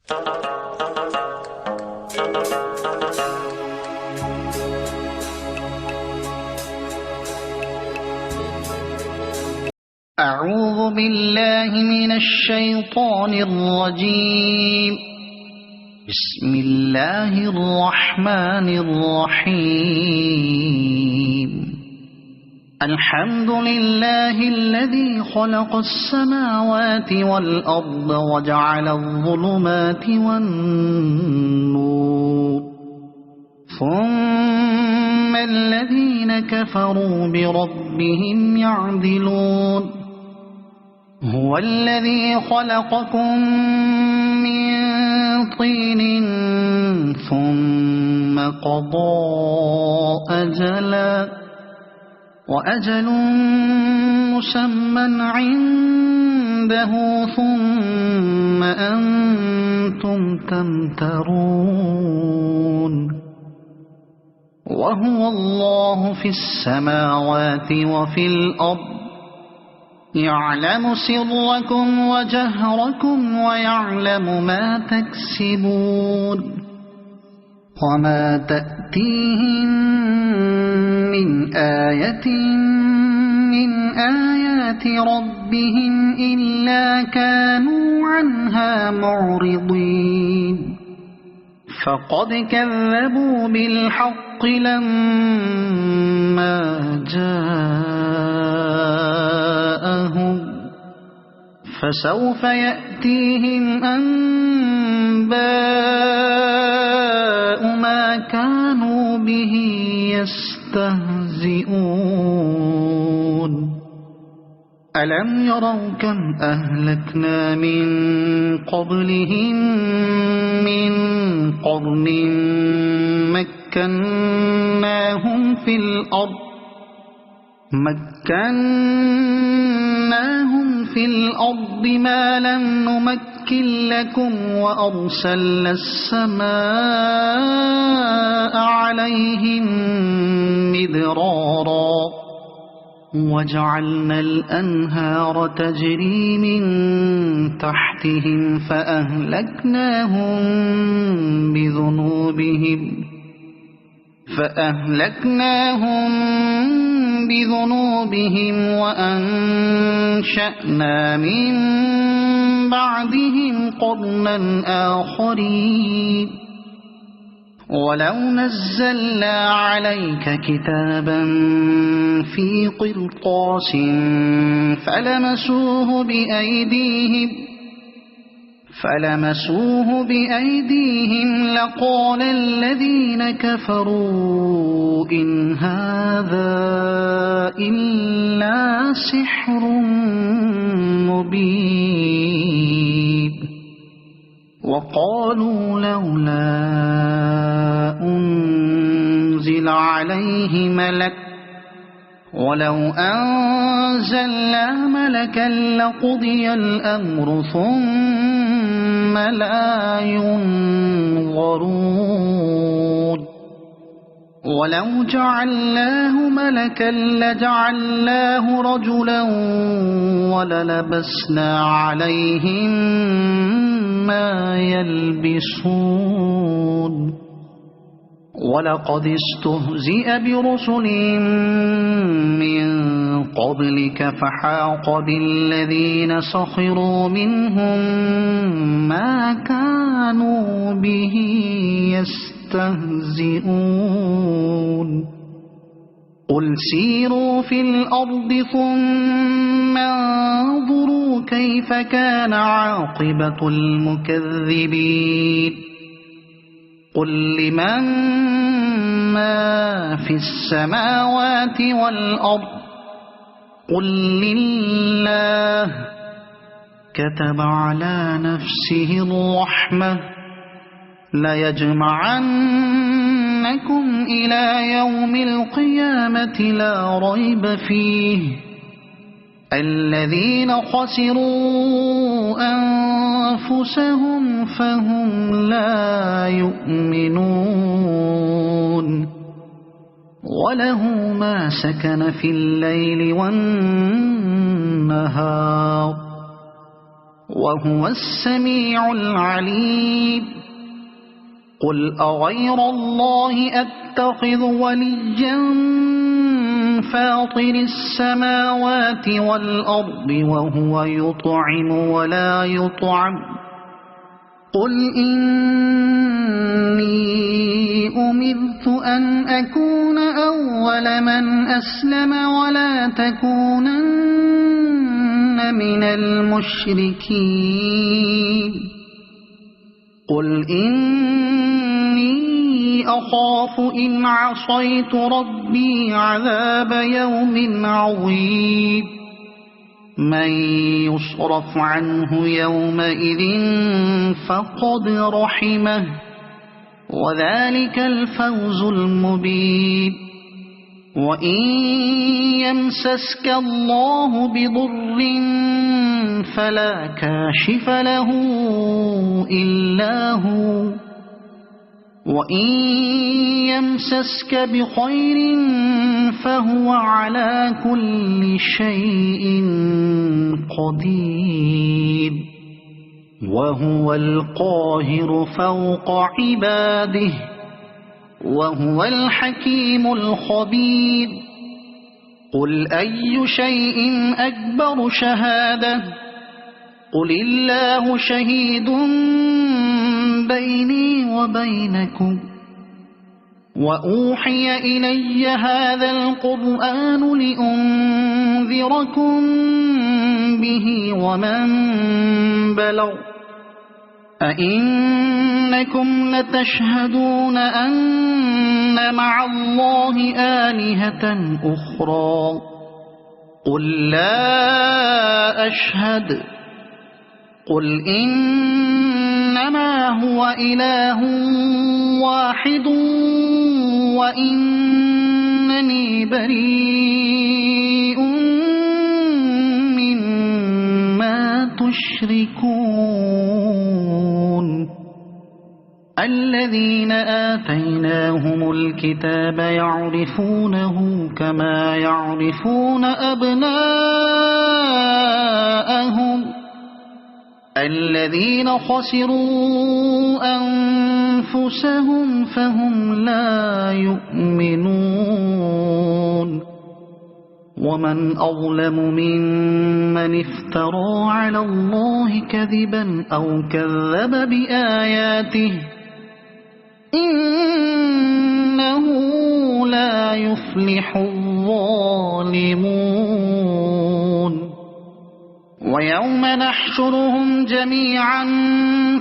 أعوذ بالله من الشيطان الرجيم. بسم الله الرحمن الرحيم. الحمد لله الذي خلق السماوات والأرض وجعل الظلمات والنور، ثم الذين كفروا بربهم يعدلون. هو الذي خلقكم من طين ثم قضى أجلا، وأجل مسمى عنده، ثم أنتم تمترون. وهو الله في السماوات وفي الأرض، يعلم سركم وجهركم ويعلم ما تكسبون. وما تأتيهم من آية من آيات ربهم إلا كانوا عنها معرضين. فقد كذبوا بالحق لما جاءهم، فسوف يأتيهم أنباء ما كانوا به يستهزئون. ألم يروا كم أهلكنا من قبلهم من قرن مكناهم في الأرض ما لم نمكن لكم، وأرسلنا السماء عليهم مدرارا، وجعلنا الأنهار تجري من تحتهم فأهلكناهم بذنوبهم وأنشأنا من بعدهم قرنا آخرين. ولو نزلنا عليك كتابا في قرطاس فلمسوه بأيديهم لقال الذين كفروا إن هذا إلا سحر مبين. وقالوا لولا أنزل عليه ملك، ولو أنزلنا ملكا لقضي الأمر ثم لا ينظرون. ولو جعلناه ملكا لجعلناه رجلا وللبسنا عليهم ما يلبسون. ولقد استهزئ برسل من قبلك فحاق بالذين سخروا منهم ما كانوا به يستهزئون. قل سيروا في الأرض ثم انظروا كيف كان عاقبة المكذبين. قل لمن ما في السماوات والأرض، قل لله. كتب على نفسه الرحمة ليجمعنكم إلى يوم القيامة لا ريب فيه. الذين خسروا أنفسهم فهم لا يؤمنون. وله ما سكن في الليل والنهار، وهو السميع العليم قل أغير الله أتخذ وليا فاطر السماوات والأرض وهو يطعم ولا يطعم قل إني أمرت أن أكون أول من أسلم ولا تكونن من المشركين قل إني أخاف إن عصيت ربي عذاب يوم عظيم من يصرف عنه يومئذ فقد رحمه وذلك الفوز المبين وإن يمسسك الله بضر فلا كاشف له إلا هو وإن يمسسك بخير فهو على كل شيء قدير وهو القاهر فوق عباده وهو الحكيم الخبير قل أي شيء أكبر شهادة قل الله شهيد بيني وبينكم وأوحي إلي هذا القرآن لأنذركم به ومن بلغ أئنكم لتشهدون أن مع الله آلهة أخرى قل لا أشهد قل إنما هو إله واحد وإنني بريء مما تشركون الذين آتيناهم الكتاب يعرفونه كما يعرفون أبناءهم الذين خسروا أنفسهم فهم لا يؤمنون ومن أظلم ممن افترى على الله كذبا أو كذب بآياته إنه لا يفلح الظالمون ويوم نحشرهم جميعا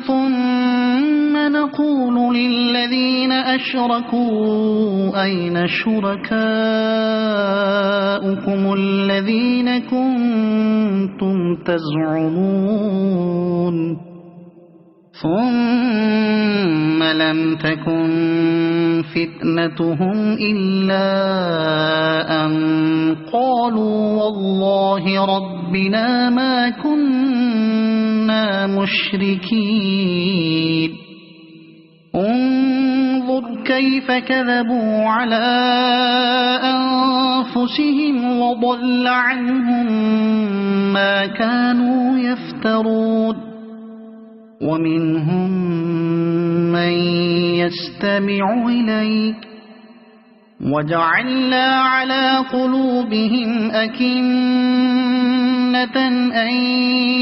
ثم نقول للذين أشركوا أين شركاؤكم الذين كنتم تزعمون ثم لم تكن فتنتهم إلا أن قالوا والله ربنا ما كنا مشركين انظر كيف كذبوا على أنفسهم وضل عنهم ما كانوا يفترون ومنهم من يستمع إليك وجعلنا على قلوبهم أكنة أن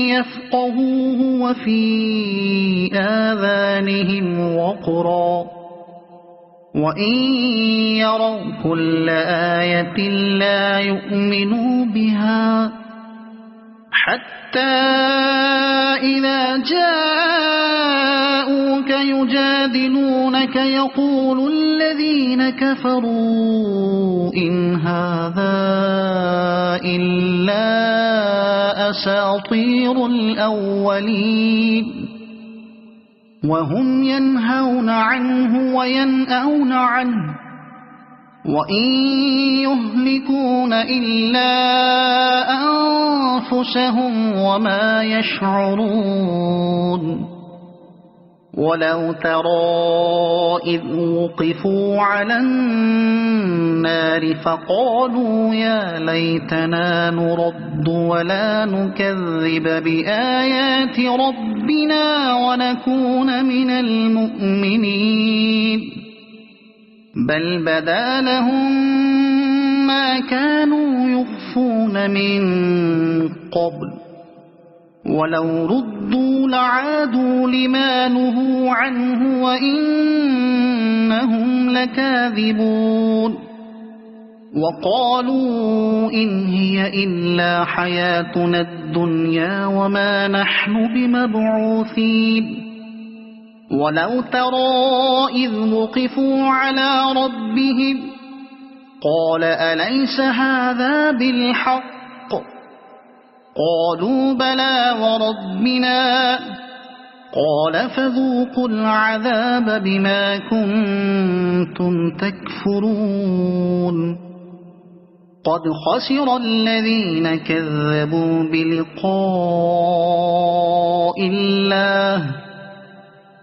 يفقهوه وفي آذانهم وقرا وإن يروا كل آية لا يؤمنوا بها حتى إذا جاءوك يجادلونك يقول الذين كفروا إن هذا إلا أساطير الأولين وهم ينهون عنه وينأون عنه وإن يهلكون إلا أنفسهم وما يشعرون ولو ترى إذ وقفوا على النار فقالوا يا ليتنا نرد ولا نكذب بآيات ربنا ونكون من المؤمنين بل بدا لهم ما كانوا يخفون من قبل ولو ردوا لعادوا لما نهوا عنه وإنهم لكاذبون وقالوا إن هي إلا حياتنا الدنيا وما نحن بمبعوثين ولو ترى إذ وقفوا على ربهم قال أليس هذا بالحق قالوا بلى وربنا قال فذوقوا العذاب بما كنتم تكفرون قد خسر الذين كذبوا بلقاء الله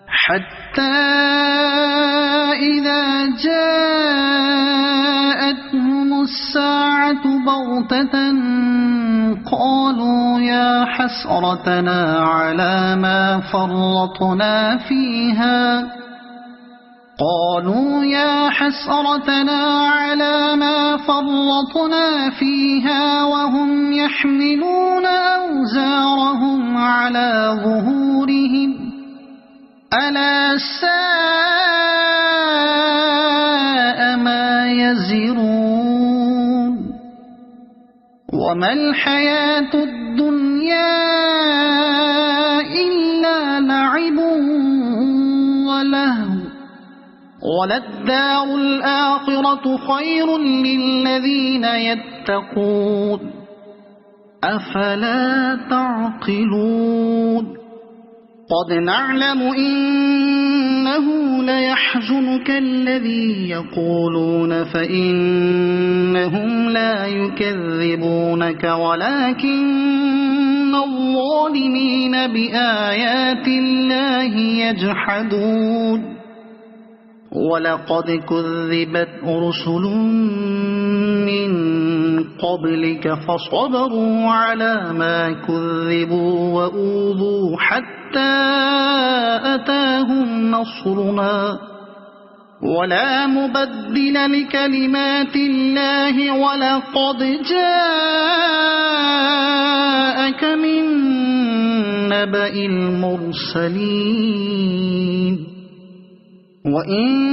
حتى إذا جاءتهم الساعة بغتة قالوا يا حسرتنا على ما فرطنا فيها وهم يحملون أوزارهم على ظهورهم ألا ساء ما يزرون وما الحياة الدنيا إلا لعب ولهو وللدار الآخرة خير للذين يتقون أفلا تعقلون قد نعلم إنه ليحزنك الذي يقولون فإنهم لا يكذبونك ولكن الظالمين بآيات الله يجحدون ولقد كذبت رسل من قبلك فصبروا على ما كذبوا وأوذوا حتى أتاهم نصرنا ولا مبدل لكلمات الله ولقد جاءك من نبأ المرسلين وإن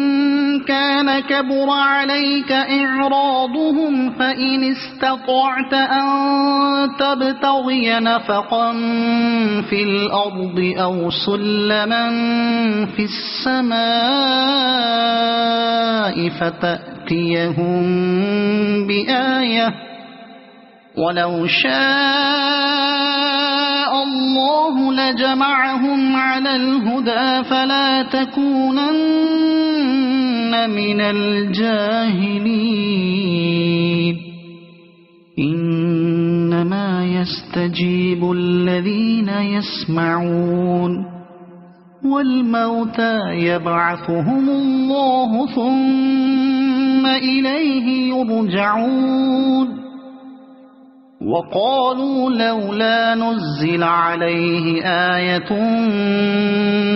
كان كبر عليك إعراضهم فإن استطعت أن تبتغي نفقا في الأرض أو سلما في السماء فتأتيهم بآية ولو شاء الله لجمعهم على الهدى فلا تكونن من الجاهلين إنما يستجيب الذين يسمعون والموتى يبعثهم الله ثم إليه يرجعون وقالوا لولا نزل عليه آية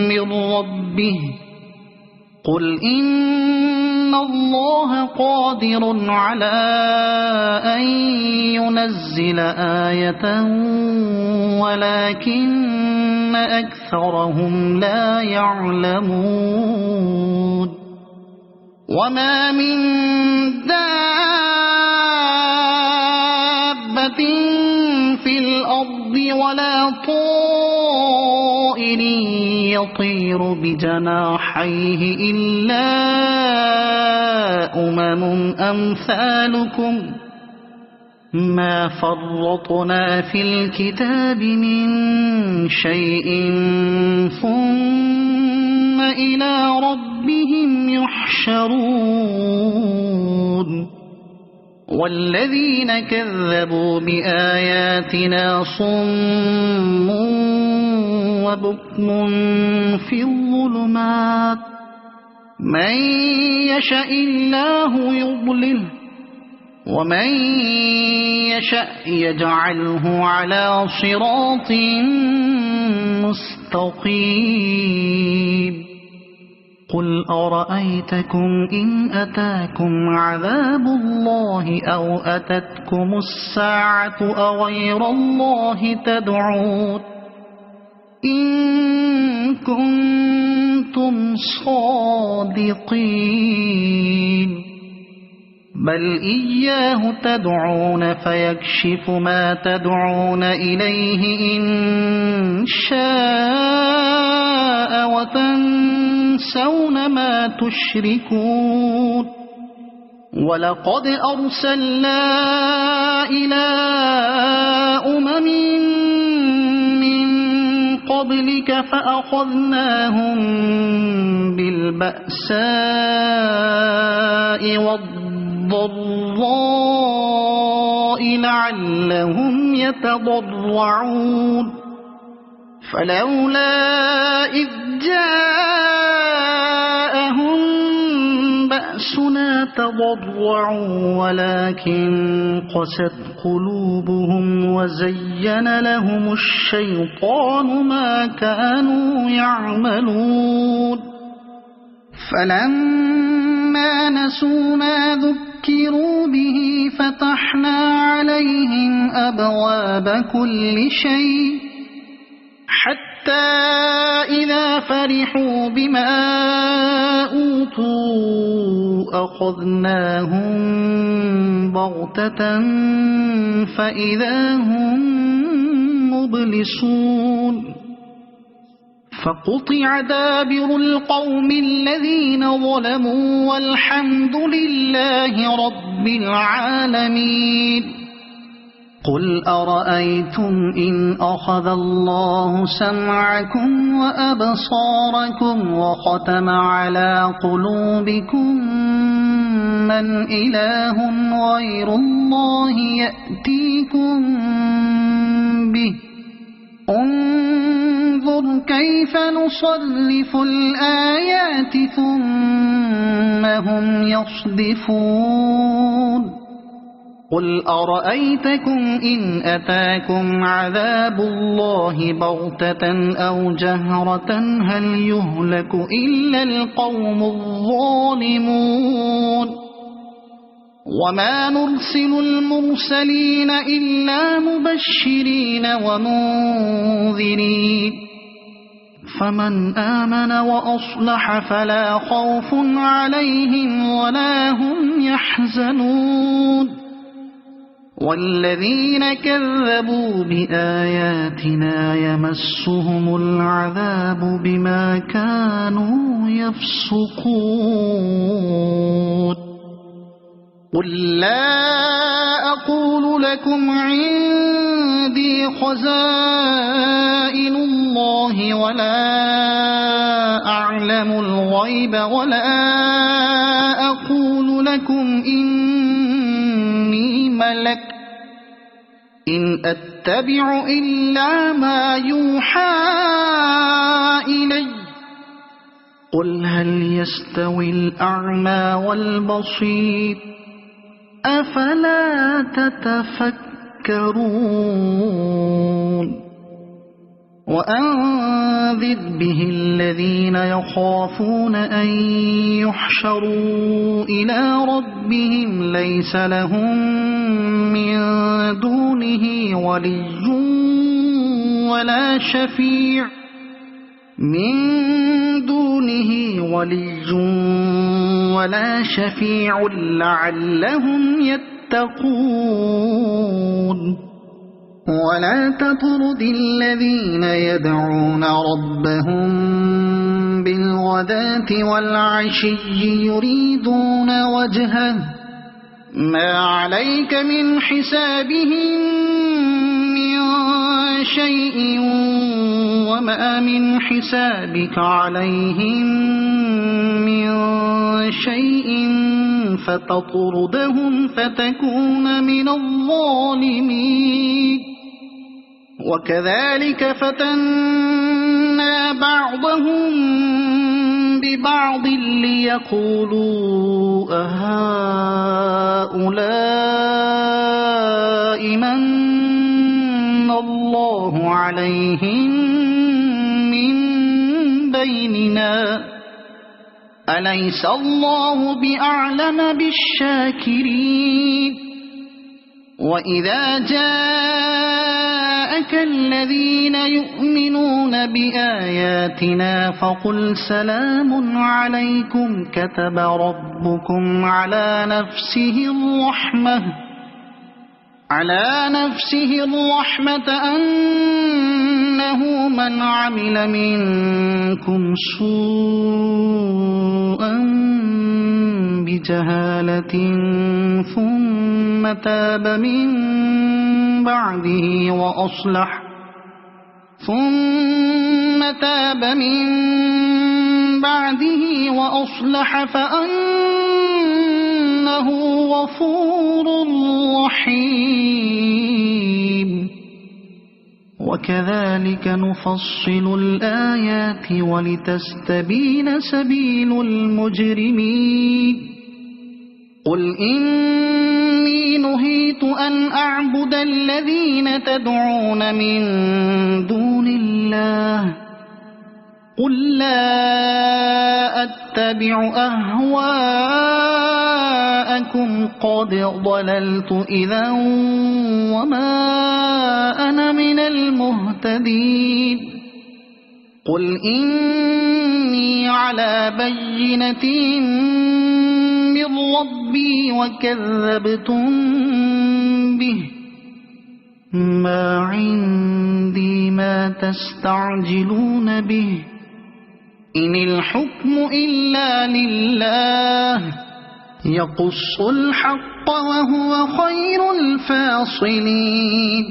من ربه قل إن الله قادر على أن ينزل آية ولكن أكثرهم لا يعلمون وما من في الأرض ولا طائر يطير بجناحيه إلا أمثالكم ما فرطنا في الكتاب من شيء ثم إلى ربهم يحشرون والذين كذبوا بآياتنا صم وبكم في الظلمات من يشاء الله يضلله ومن يشاء يجعله على صراط مستقيم قل أرأيتكم إن أتاكم عذاب الله أو أتتكم الساعة أغير الله تدعون إن كنتم صادقين بل إياه تدعون فيكشف ما تدعون إليه إن شاء وتنسون ما تشركون ولقد أرسلنا إلى أمم من قبلك فأخذناهم بالبأساء والضراء لعلهم يتضرعون فلولا إذ جاءهم بأسنا تضرعوا ولكن قست قلوبهم وزين لهم الشيطان ما كانوا يعملون فلما نسوا ما ذكروا به فتحنا عليهم أبواب كل شيء حتى إذا فرحوا بما أوتوا أخذناهم بغتة فإذا هم مبلسون فقطع دابر القوم الذين ظلموا والحمد لله رب العالمين قل أرأيتم إن أخذ الله سمعكم وأبصاركم وختم على قلوبكم من إله غير الله يأتيكم به انظر كيف نصرف الآيات ثم هم يصدفون قل أرأيتكم إن أتاكم عذاب الله بغتة أو جهرة هل يهلك إلا القوم الظالمون وما نرسل المرسلين إلا مبشرين ومنذرين فمن آمن وأصلح فلا خوف عليهم ولا هم يحزنون والذين كذبوا بآياتنا يمسهم العذاب بما كانوا يفسقون قل لا أقول لكم عندي خزائن الله ولا أعلم الغيب ولا أقول لكم إني ملك إن أتبع إلا ما يوحى إلي قل هل يستوي الأعمى والبصير أفلا تتفكرون وأنذر به الذين يخافون أن يحشروا إلى ربهم ليس لهم من دونه ولي ولا شفيع لعلهم يتقون ولا تطرد الذين يدعون ربهم بالغداة والعشي يريدون وجهه ما عليك من حسابهم من شيء وما من حسابك عليهم من شيء فتطردهم فتكون من الظالمين وكذلك فتنا فَتَنَّا بَعْضَهُم بِبَعْضٍ لِيَقُولُوا أَهَٰؤُلَاءِ مَنَّ اللَّهُ عَلَيْهِم مِّن بَيْنِنَا أَلَيْسَ اللَّهُ بِأَعْلَمَ بِالشَّاكِرِينَ وَإِذَا جَاءَكَ الَّذِينَ يُؤْمِنُونَ بِآيَاتِنَا فَقُلْ سَلَامٌ عَلَيْكُمْ كَتَبَ رَبُّكُمْ عَلَى نَفْسِهِ الرَّحْمَةَ أَنَّهُ مَنْ عَمِلَ مِنكُمْ سُوءًا بِجَهَالَةٍ ثُمَّ تَابَ مِن بَعْدِهِ وَأَصْلَحَ فَأَنَّهُ غَفُورٌ رَّحِيمٌ وَكَذَلِكَ نُفَصِّلُ الْآيَاتِ وَلِتَسْتَبِينَ سَبِيلُ الْمُجْرِمِينَ قُلْ إِنِّي نُهِيتُ أَنْ أَعْبُدَ الَّذِينَ تَدْعُونَ مِن دُونِ اللَّهِ قُل لَّا أَتَّبِعُ أَهْوَاءَكُمْ قَدْ ضَلَلْتُ إِذًا وَمَا أَنَا مِنَ الْمُهْتَدِينَ قُلْ إِنِّي عَلَىٰ بَيِّنَةٍ مِّن رَّبِّي وَكَذَّبْتُم بِهِ مَا عِندِي مَا تَسْتَعْجِلُونَ بِهِ إِنِ الْحُكْمُ إِلَّا لِلَّهِ يَقُصُّ الْحَقَّ وَهُوَ خَيْرُ الْفَاصِلِينَ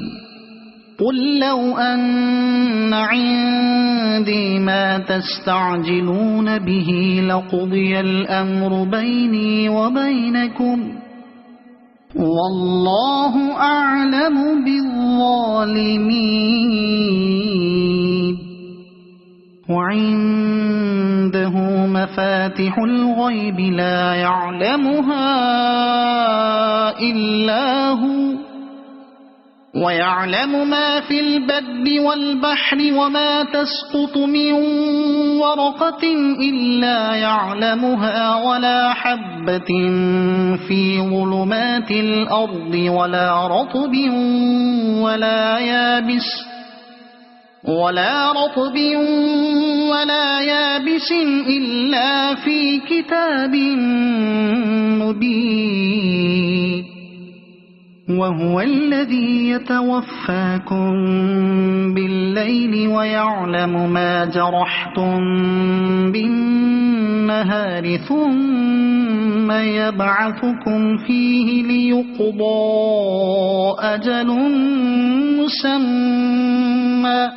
قُل لَّوْ أَنَّ عِندِي مَا تَسْتَعْجِلُونَ بِهِ لَقُضِيَ الْأَمْرُ بَيْنِي وَبَيْنَكُمْ وَاللَّهُ أَعْلَمُ بِالظَّالِمِينَ وَعِندَهُ مَفَاتِحُ الْغَيْبِ لَا يَعْلَمُهَا إِلَّا هُوَ وَيَعْلَمُ مَا فِي الْبَرِّ وَالْبَحْرِ وَمَا تَسْقُطُ مِن وَرَقَةٍ إِلَّا يَعْلَمُهَا وَلَا حَبَّةٍ فِي ظُلُمَاتِ الْأَرْضِ وَلَا رَطْبٍ وَلَا يَابِسٍ إِلَّا فِي كِتَابٍ مُّبِينٍ وَهُوَ الَّذِي يَتَوَفَّاكُم بِاللَّيْلِ وَيَعْلَمُ مَا جَرَحْتُم بِالنَّهَارِ ثُمَّ يَبْعَثُكُمْ فِيهِ لِيُقْضَىٰ أَجَلٌ مُّسَمًّى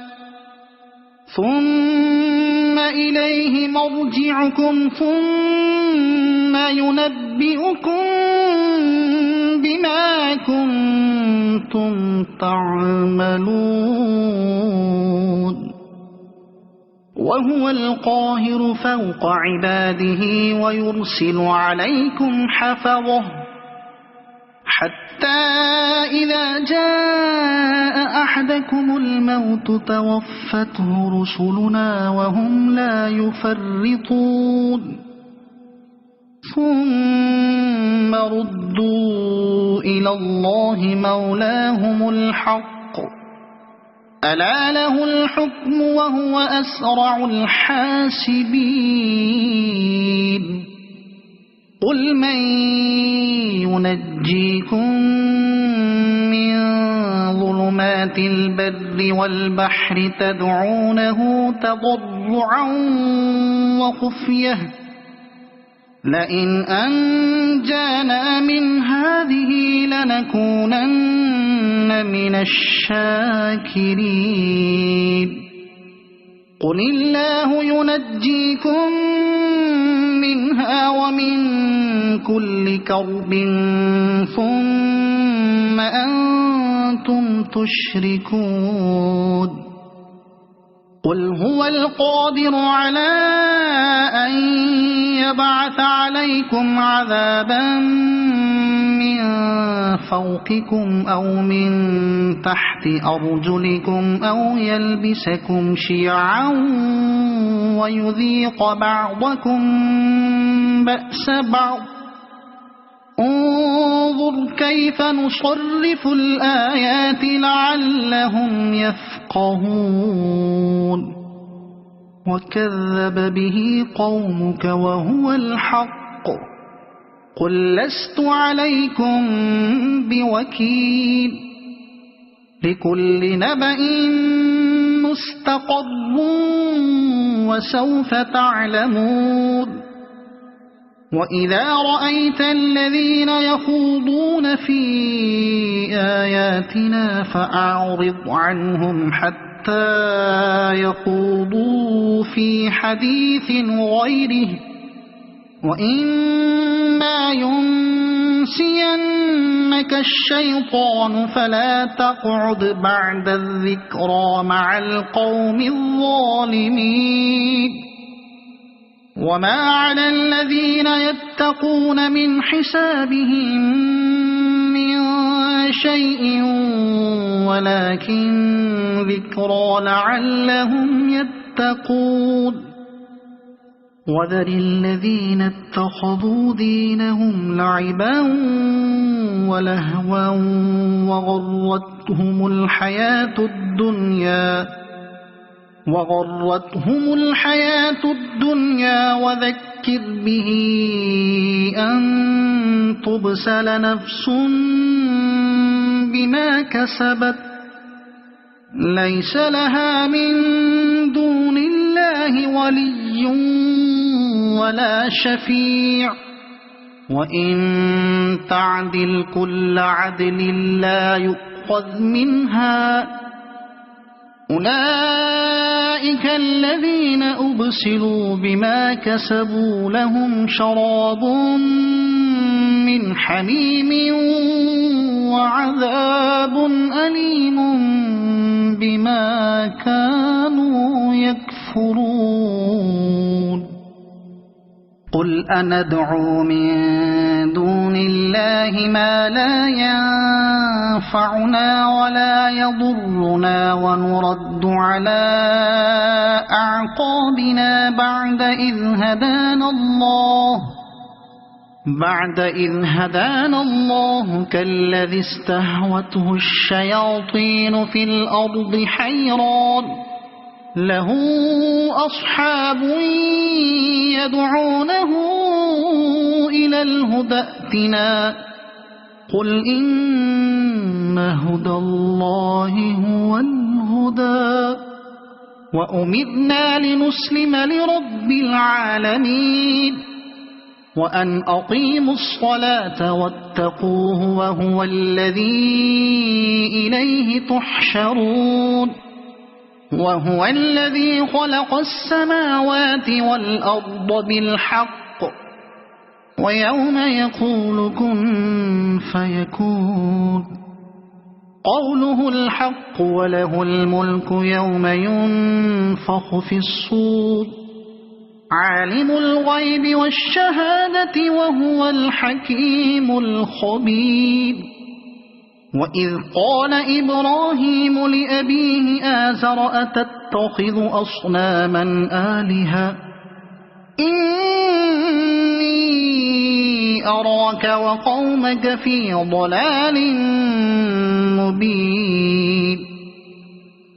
ثُمَّ إِلَيْهِ مَرْجِعُكُمْ ثُمَّ يُنَبِّئُكُم بِمَا كُنتُمْ تَعْمَلُونَ وَهُوَ الْقَاهِرُ فَوْقَ عِبَادِهِ وَيُرْسِلُ عَلَيْكُمْ حَفَظَةً حَتَّىٰ إِذَا جَاءَ أَحَدَكُمُ الْمَوْتُ تَوَفَّتْهُ رُسُلُنَا وَهُمْ لَا يُفَرِّطُونَ ثُمَّ رُدُّوا إِلَى اللَّهِ مَوْلَاهُمُ الْحَقِّ أَلَا لَهُ الْحُكْمُ وَهُوَ أَسْرَعُ الْحَاسِبِينَ قُلْ مَن يُنَجِّيكُم مِّن ظُلُمَاتِ الْبَرِّ وَالْبَحْرِ تَدْعُونَهُ تَضَرُّعًا وَخُفْيَةً لَئِنْ أَنجَانَا مِنْ هَٰذِهِ لَنَكُونَنَّ مِنَ الشَّاكِرِينَ قُلِ اللَّهُ يُنَجِّيكُم مِّنْهَا وَمِن كُلِّ كَرْبٍ ثُمَّ أَنتُمْ تُشْرِكُونَ قل هو القادر على أن يبعث عليكم عذابا من فوقكم أو من تحت أرجلكم أو يلبسكم شيعا ويذيق بعضكم بأس بعض انظر كيف نصرف الآيات لعلهم يفقهون وكذب به قومك وهو الحق قل لست عليكم بوكيل لكل نبأ مستقر وسوف تعلمون وإذا رأيت الذين يخوضون في آياتنا فأعرض عنهم حتى يخوضوا في حديث غيره وإما ينسينك الشيطان فلا تقعد بعد الذكرى مع القوم الظالمين وما على الذين يتقون من حسابهم من شيء ولكن ذكرى لعلهم يتقون وذر الذين اتخذوا دينهم لعبا ولهوا وغرتهم الحياة الدنيا وذكر به أن تبسل نفس بما كسبت ليس لها من دون الله ولي ولا شفيع وإن تعدل كل عدل لا يؤخذ منها أولئك الذين أبسلوا بما كسبوا لهم شراب من حميم وعذاب أليم بما كانوا يكفرون قل أندعو من دون الله ما لا ينفعنا ولا يضرنا ونرد على أعقابنا بعد إذ هدانا الله كالذي استهوته الشياطين في الأرض حيران له أصحاب يدعونه إلى الهدى ائتنا قل إن هدى الله هو الهدى وأمرنا لنسلم لرب العالمين وأن أقيموا الصلاة واتقوه وهو الذي إليه تحشرون وهو الذي خلق السماوات والأرض بالحق ويوم يقول كن فيكون قوله الحق وله الملك يوم ينفخ في الصور عالم الغيب والشهادة وهو الحكيم الخبير وإذ قال إبراهيم لأبيه آزر أتتخذ أصناما آلهة إني أراك وقومك في ضلال مبين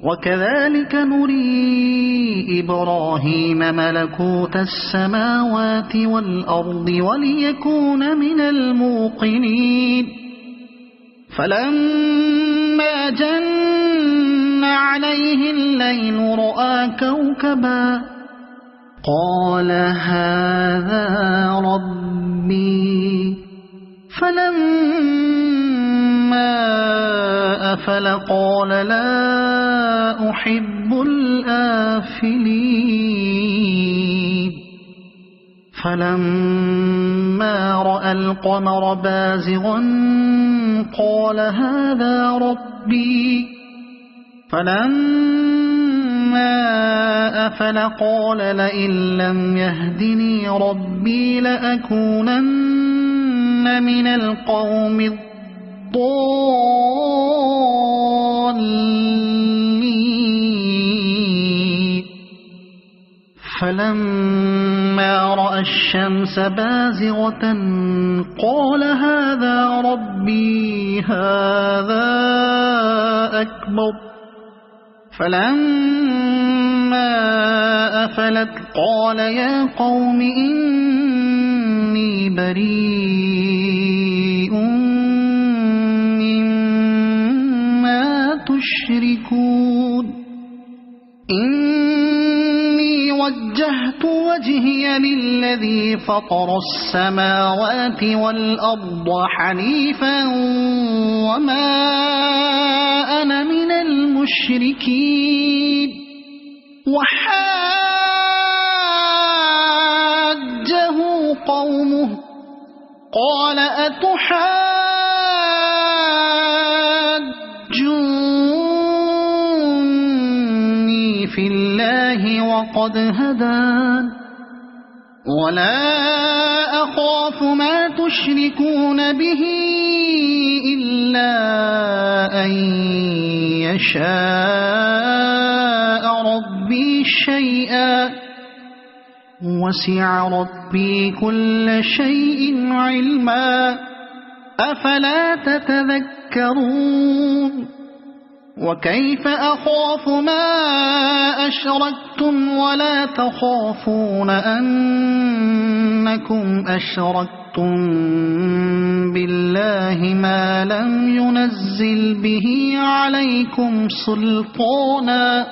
وكذلك نري إبراهيم ملكوت السماوات والأرض وليكون من الموقنين فلما جن عليه الليل رأى كوكبا قال هذا ربي فلما أفل قال لا أحب الآفلين فلما رأى القمر بازغا قال هذا ربي فلما أفل قال لئن لم يهدني ربي لأكونن من القوم الضالين فلما رأى الشمس بازغة قال هذا ربي هذا أكبر فلما أفلت قال يا قوم إني بريء مما تشركون إني وجهت وجهي للذي فطر السماوات والأرض حنيفا وما أنا من المشركين وحاجه قومه قال أتحاجوني في الله وقد هدان ولا أخاف ما تشركون به إلا أن يشاء ربي شيئا وسع ربي كل شيء علما أفلا تتذكرون وكيف أخاف ما أشركتم ولا تخافون أنكم أشركتم بالله ما لم ينزل به عليكم سلطانا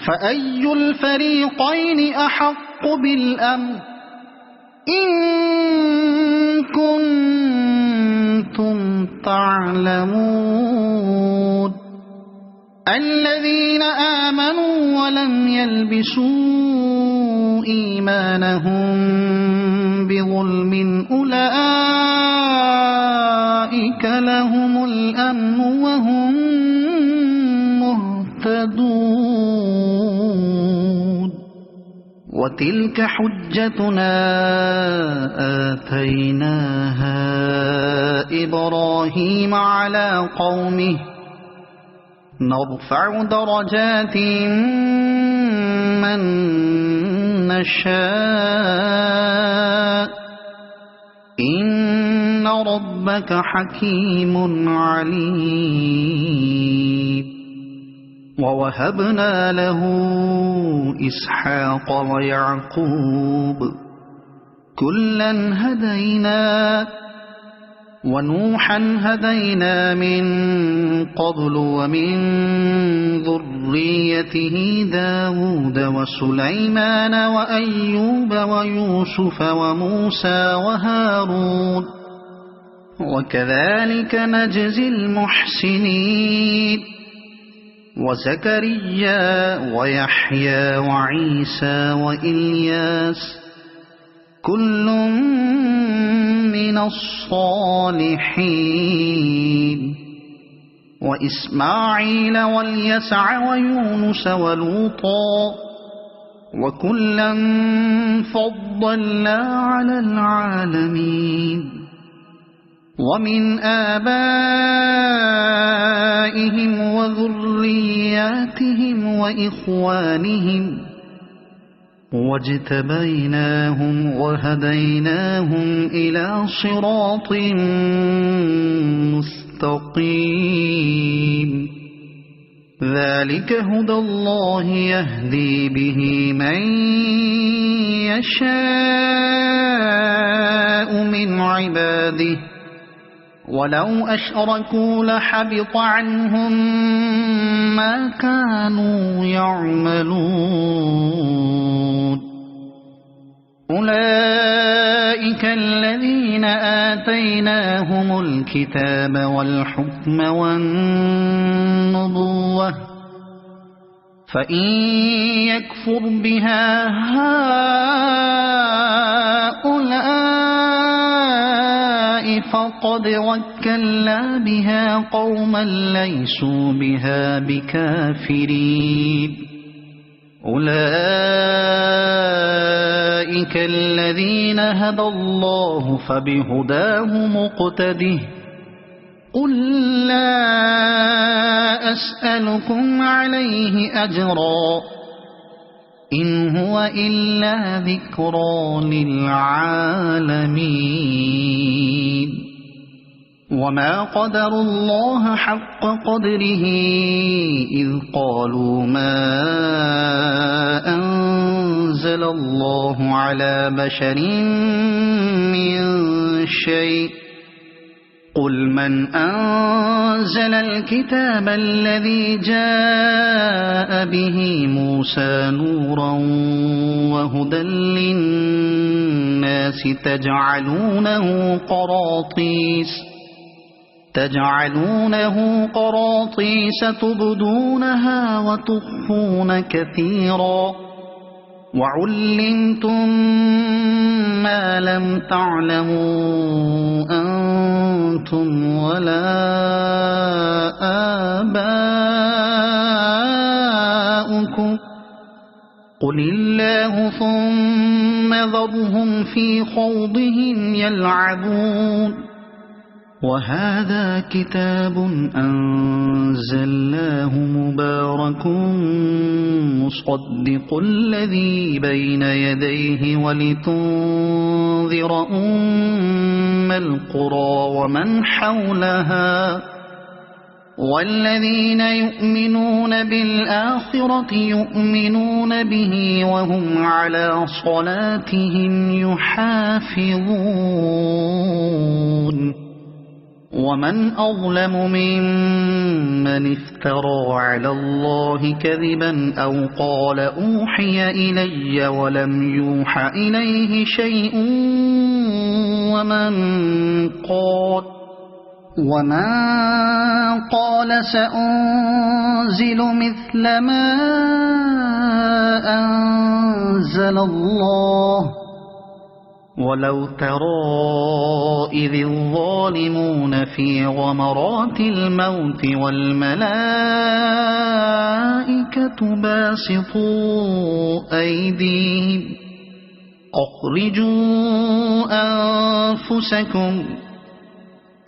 فأي الفريقين أحق بالأمن إن كنتم تعلمون الذين آمنوا ولم يلبسوا إيمانهم بظلم أولئك لهم الأمن وهم مهتدون وتلك حجتنا آتيناها إبراهيم على قومه نرفع درجات من نشاء إن ربك حكيم عليم ووهبنا له إسحاق ويعقوب كلا هدينا ونوحا هدينا من قبل ومن ذريته داود وسليمان وأيوب ويوسف وموسى وهارون وكذلك نجزي المحسنين وزكريا ويحيى وعيسى وإلياس كل من الصالحين وإسماعيل واليسع ويونس ولوطا وكلا فضلنا على العالمين ومن آبائهم وذرياتهم وإخوانهم واجتبيناهم وهديناهم إلى صراط مستقيم ذلك هدى الله يهدي به من يشاء من عباده ولو أشركوا لحبط عنهم ما كانوا يعملون أولئك الذين آتيناهم الكتاب والحكم والنبوة فإن يكفر بها هؤلاء فقد وكلنا بها قوما ليسوا بها بكافرين أولئك الذين هدى الله فبهداه مقتده قل لا أسألكم عليه أجرا إن هو إلا ذكرى للعالمين وما قدروا الله حق قدره إذ قالوا ما أنزل الله على بشر من شيء قل من أنزل الكتاب الذي جاء به موسى نورا وهدى للناس تجعلونه قراطيس تبدونها وتخفون كثيرا وعلمتم ما لم تعلموا أنتم ولا آباؤكم قل الله ثم ذرهم في خوضهم يلعبون وهذا كتاب أنزلناه مبارك مصدق الذي بين يديه ولتنذر أم القرى ومن حولها والذين يؤمنون بالآخرة يؤمنون به وهم على صلاتهم يحافظون ومن أظلم ممن افترى على الله كذبا أو قال أوحي إلي ولم يوح إليه شيء ومن قال سأنزل مثل ما أنزل الله ولو ترى إذ الظالمون في غمرات الموت والملائكة باسطوا أيديهم أخرجوا أنفسكم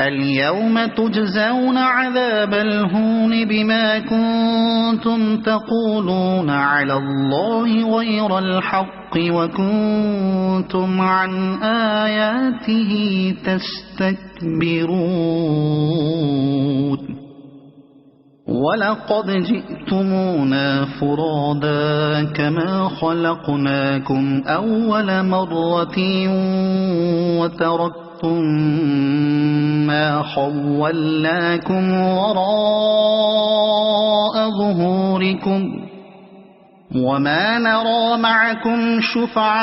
اليوم تجزون عذاب الهون بما كنتم تقولون على الله غير الحق وكنتم عن آياته تستكبرون ولقد جئتمونا فرادا كما خلقناكم أول مرة وتركتم ما خولناكم وراء ظهوركم وما نرى معكم شفعاءكم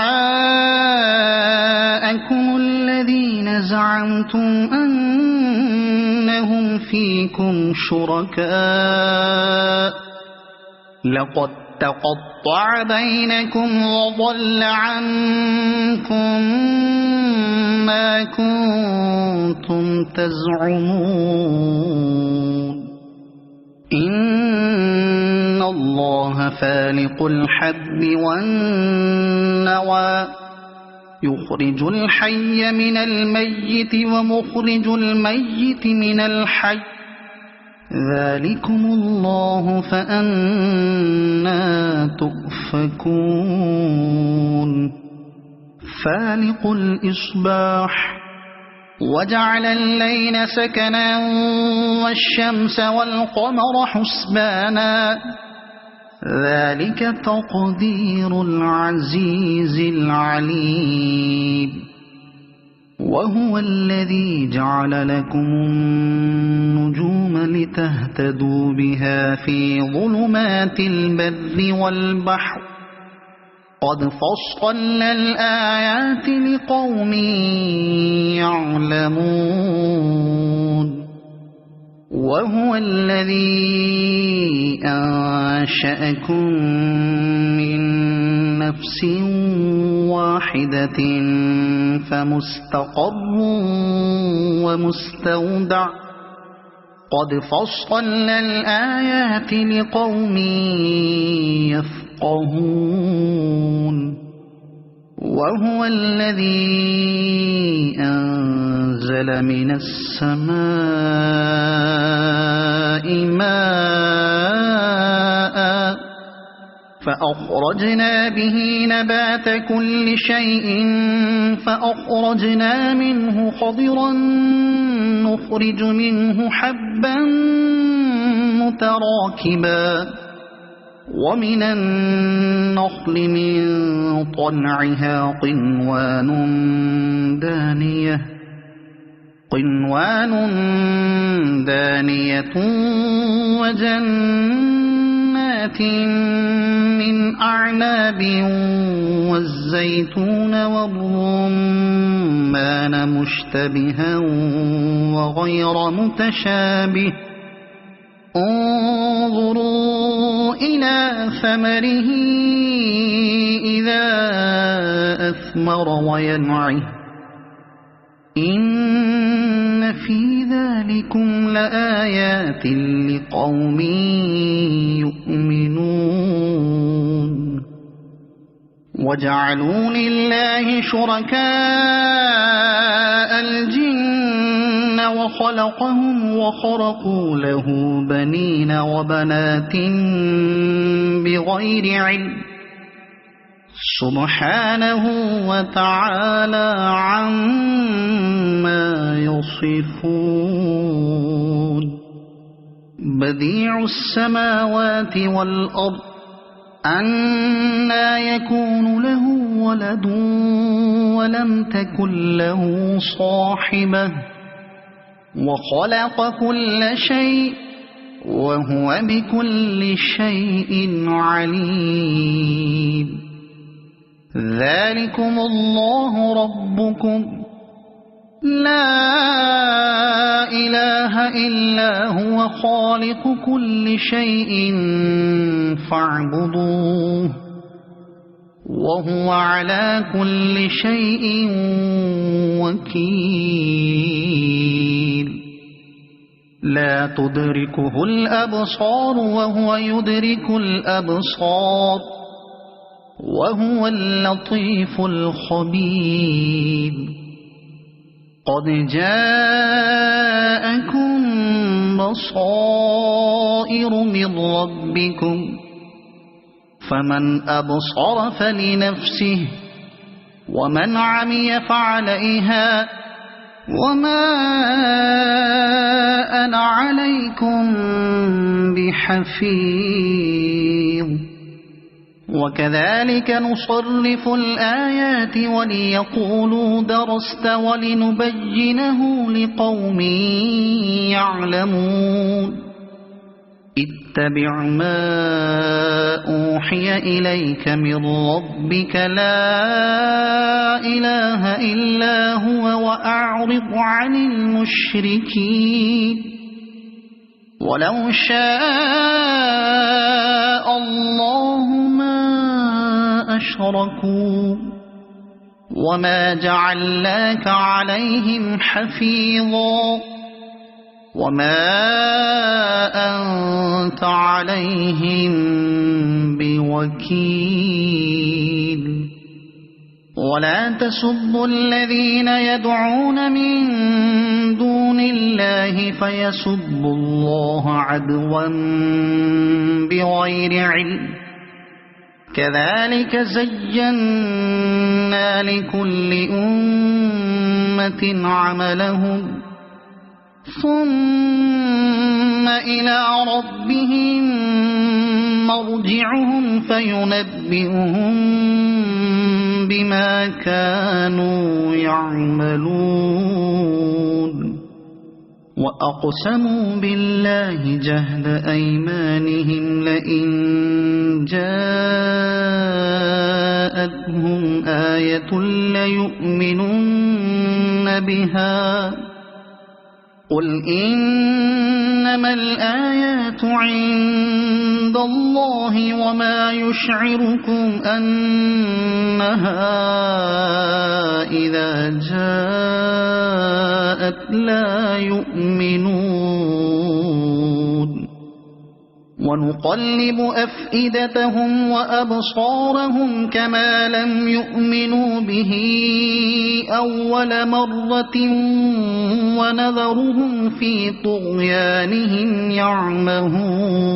الذين زعمتم أنهم فيكم شركاء لقد تقطع بينكم وضل عنكم ما كنتم تزعمون إن الله فالق الحب والنوى يخرج الحي من الميت ومخرج الميت من الحي ذلكم الله فأنى تؤفكون فالق الإصباح وجعل الليل سكنا والشمس والقمر حسبانا ذلك تقدير العزيز العليم وهو الذي جعل لكم النجوم لتهتدوا بها في ظلمات البر والبحر قد فصلنا الآيات لقوم يعلمون وهو الذي أنشأكم من نفس واحدة فمستقر ومستودع قد فصلنا الآيات لقوم يفقهون وهو الذي أنزل من السماء ماء فأخرجنا به نبات كل شيء فأخرجنا منه خضرا نخرج منه حبا متراكبا ومن النخل من طلعها قنوان دانية وجنات من أعناب والزيتون والرمان مشتبها وغير متشابه انظروا إلى ثمره إذا أثمر وينعه إن في ذلكم لآيات لقوم يؤمنون وجعلوا لله شركاء الجن وخلقهم وخرقوا له بنين وبنات بغير علم سبحانه وتعالى عما يصفون بديع السماوات والأرض أنى يكون له ولد ولم تكن له صاحبة وخلق كل شيء وهو بكل شيء عليم ذلكم الله ربكم لا إله إلا هو خالق كل شيء فاعبدوه وهو على كل شيء وكيل لا تدركه الأبصار وهو يدرك الأبصار وهو اللطيف الخبير قد جاءكم بصائر من ربكم فمن أبصر فلنفسه ومن عمي فعليها وما أنا عليكم بحفيظ وكذلك نصرف الآيات وليقولوا درست ولنبينه لقوم يعلمون اتبع ما أوحي إليك من ربك لا إله إلا هو وأعرض عن المشركين ولو شاء الله ما أشركوا وما جعلناك عليهم حفيظا وما أنت عليهم بوكيل ولا تسبوا الذين يدعون من دون الله فيسبوا الله عدوا بغير علم كذلك زينا لكل أمة عملهم ثم إلى ربهم مرجعهم فينبئهم بما كانوا يعملون وأقسموا بالله جهد أيمانهم لئن جاءتهم آية ليؤمنن بها قل إنما الآيات عند الله وما يشعركم أنها إذا جاءت لا يؤمنون ونقلب أفئدتهم وأبصارهم كما لم يؤمنوا به أول مرة ونذرهم في طغيانهم يعمهون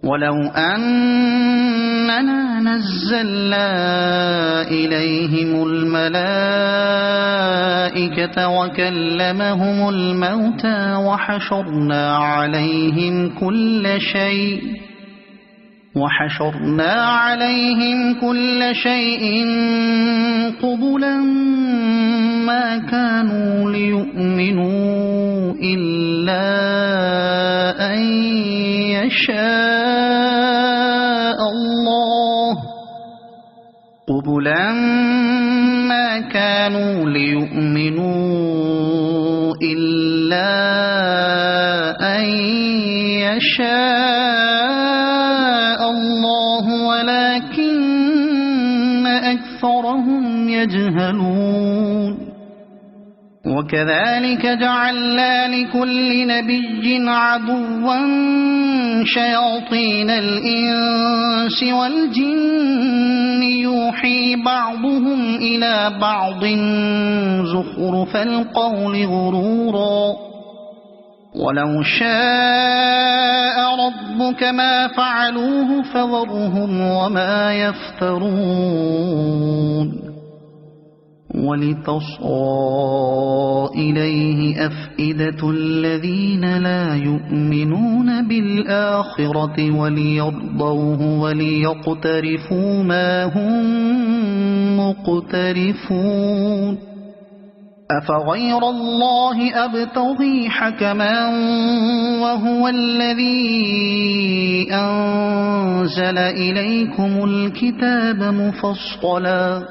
ولو أننا نزلنا إليهم الملائكة وكلمهم الموتى وحشرنا عليهم كل شيء قبلا ما كانوا ليؤمنوا إلا أن يشاء الله ولكن أكثرهم يجهلون وكذلك جعلنا لكل نبي عدوا شياطين الإنس والجن يوحي بعضهم إلى بعض زخرف القول غرورا ولو شاء ربك ما فعلوه فذرهم وما يفترون ولتصغى إليه أفئدة الذين لا يؤمنون بالآخرة وليرضوه وليقترفوا ما هم مقترفون أفغير الله أبتغي حكما وهو الذي أنزل إليكم الكتاب مفصلا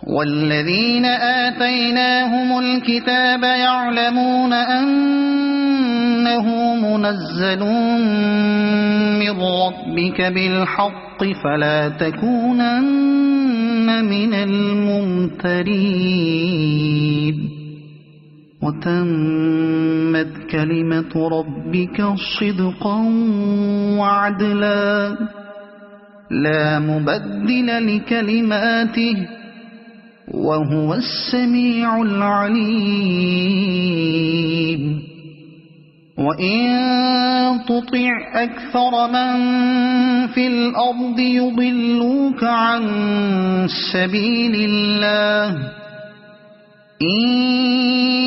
والذين آتيناهم الكتاب يعلمون أنه منزل من ربك بالحق فلا تكونن من الممترين وتمت كلمة ربك صدقا وعدلا لا مبدل لكلماته وهو السميع العليم وإن تطع أكثر من في الأرض يضلوك عن سبيل الله إن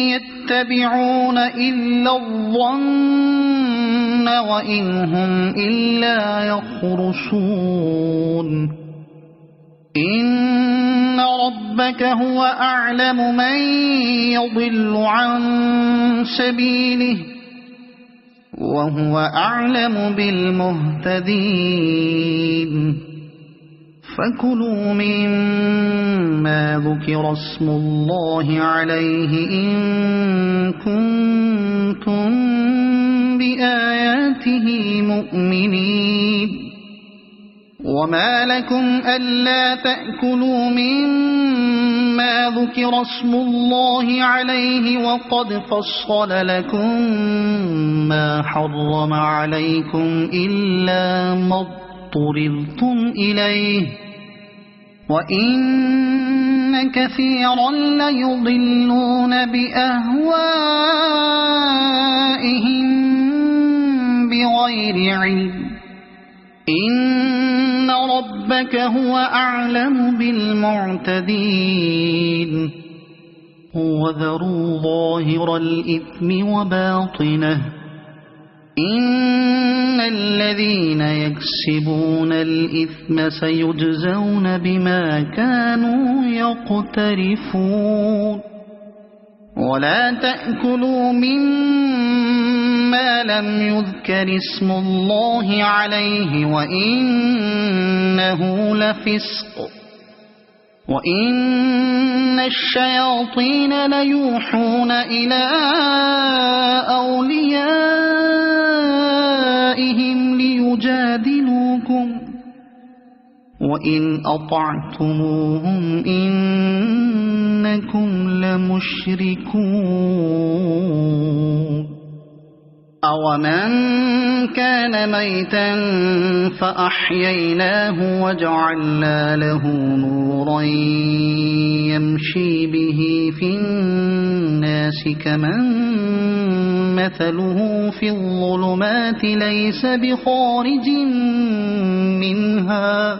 يتبعون إلا الظن وإن هم إلا يخرصون إن ربك هو أعلم من يضل عن سبيله وهو أعلم بالمهتدين فكلوا مما ذكر اسم الله عليه إن كنتم بآياته مؤمنين وما لكم ألا تأكلوا مما ذكر اسم الله عليه وقد فصل لكم ما حرم عليكم إلا ما اضطررتم إليه وإن كثيرا ليضلون بأهوائهم بغير علم إن ربك هو أعلم بالمعتدين وذروا ظاهر الإثم وباطنه إن الذين يكسبون الإثم سيجزون بما كانوا يقترفون ولا تأكلوا مما لم يذكر اسم الله عليه وإنه لفسق وإن الشياطين ليوحون إلى أوليائهم ليجادلوكم وإن أطعتموهم إنكم لمشركون أَوَمَنْ كَانَ مَيْتًا فَأَحْيَيْنَاهُ وَجَعَلْنَا لَهُ نُورًا يَمْشِي بِهِ فِي النَّاسِ كَمَنْ مَثَلُهُ فِي الظُّلُمَاتِ لَيْسَ بِخَارِجٍ مِنْهَا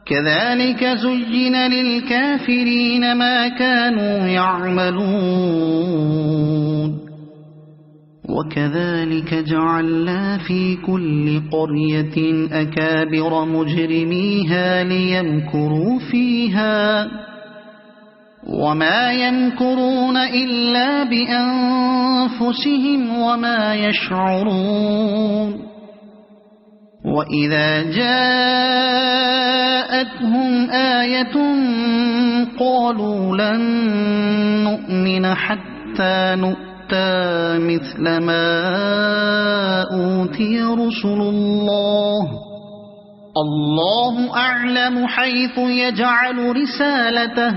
كَذَلِكَ زُيِّنَ لِلْكَافِرِينَ مَا كَانُوا يَعْمَلُونَ وَكَذَلِكَ جَعَلْنَا فِي كُلِّ قَرْيَةٍ أَكَابِرَ مُجْرِمِيهَا لِيَمْكُرُوا فِيهَا وَمَا يَمْكُرُونَ إِلَّا بِأَنفُسِهِمْ وَمَا يَشْعُرُونَ وَإِذَا جَاءَتْهُمْ آيَةٌ قَالُوا لَن نُّؤْمِنَ حَتَّى نُؤْتَىٰ مثل ما أوتي رسل الله أعلم حيث يجعل رسالته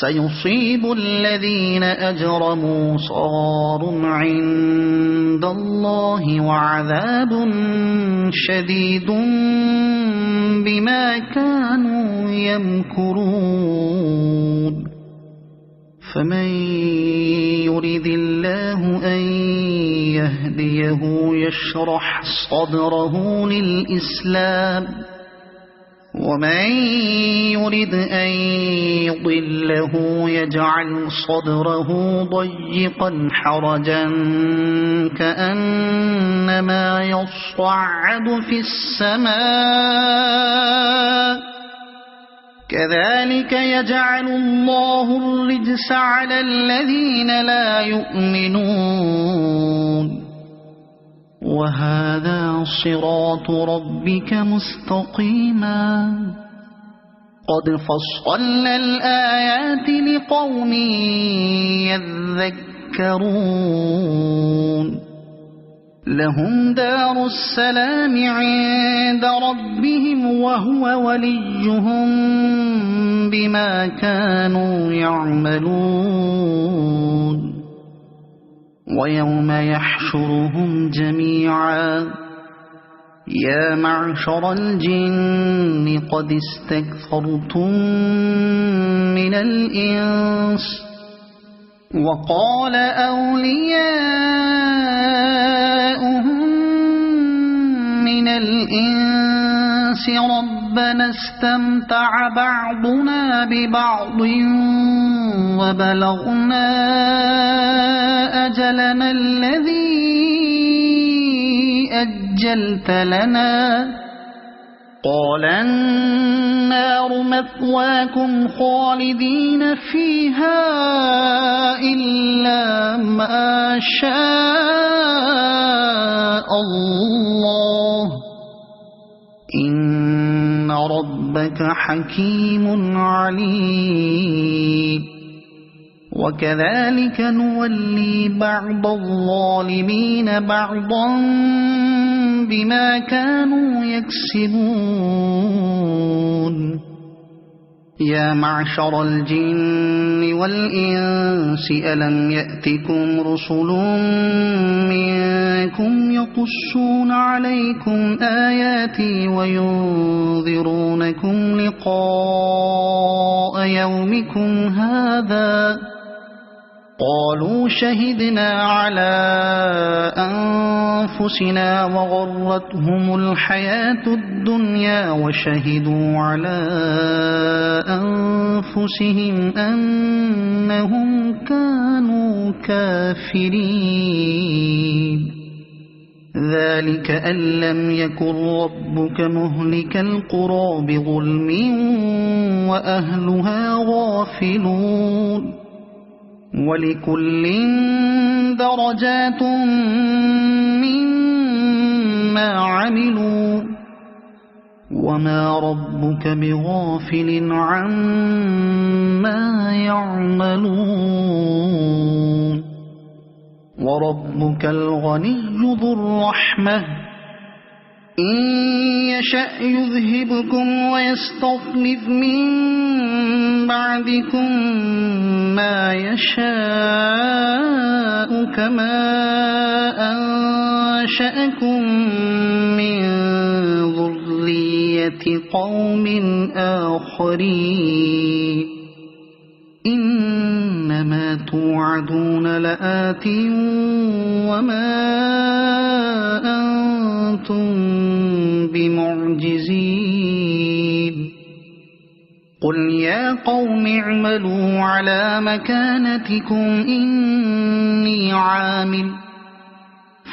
سيصيب الذين أجرموا صغار عند الله وعذاب شديد بما كانوا يمكرون فمن يرد الله أن يهديه يشرح صدره للإسلام ومن يرد أن يضله يجعل صدره ضيقا حرجا كأنما يصعد في السماء كذلك يجعل الله الرجس على الذين لا يؤمنون وهذا صراط ربك مستقيما قد فصلنا الآيات لقوم يذكرون لهم دار السلام عند ربهم وهو وليهم بما كانوا يعملون ويوم يحشرهم جميعا يا معشر الجن قد استكثرتم من الإنس وقال أولياؤهم من الإنس ربنا استمتع بعضنا ببعض وبلغنا أجلنا الذي أجلت لنا قال النار مثواكم خالدين فيها إلا ما شاء الله إن ربك حكيم عليم وكذلك نولي بعض الظالمين بعضا بما كانوا يكسبون يا معشر الجن والإنس ألم يأتكم رسل منكم يقصون عليكم آياتي وينذرونكم لقاء يومكم هذا قالوا شهدنا على أنفسنا وغرتهم الحياة الدنيا وشهدوا على أنفسهم أنهم كانوا كافرين ذلك أن لم يكن ربك مهلك القرى بظلم وأهلها غافلون ولكل درجات مما عملوا وما ربك بغافل عما يعملون وربك الغني ذو الرحمة إن يشأ يذهبكم ويستخلف من بعدكم ما يشاء كما أنشأكم من ذرية قوم آخرين إنما توعدون لآت وما أنتم بمعجزين قل يا قوم اعملوا على مكانتكم إني عامل